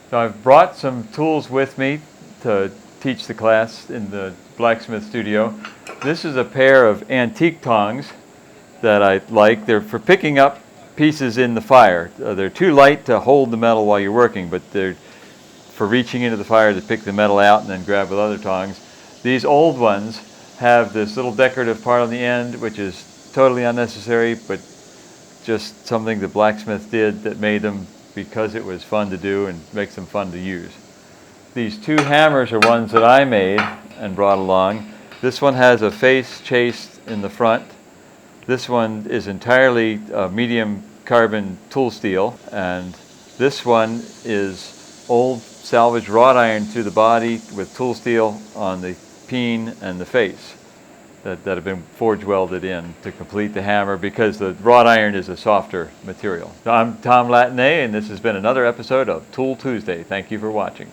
So I've brought some tools with me to teach the class in the blacksmith studio. This is a pair of antique tongs that I like. They're for picking up pieces in the fire. They're too light to hold the metal while you're working, but they're for reaching into the fire to pick the metal out and then grab with other tongs. These old ones have this little decorative part on the end, which is totally unnecessary, but just something the blacksmith did that made them because it was fun to do and makes them fun to use. These two hammers are ones that I made and brought along. This one has a face chased in the front. This one is entirely medium carbon tool steel, and this one is old salvage wrought iron through the body with tool steel on the peen and the face that have been forge welded in to complete the hammer, because the wrought iron is a softer material. I'm Tom Latané, and this has been another episode of Tool Tuesday. Thank you for watching.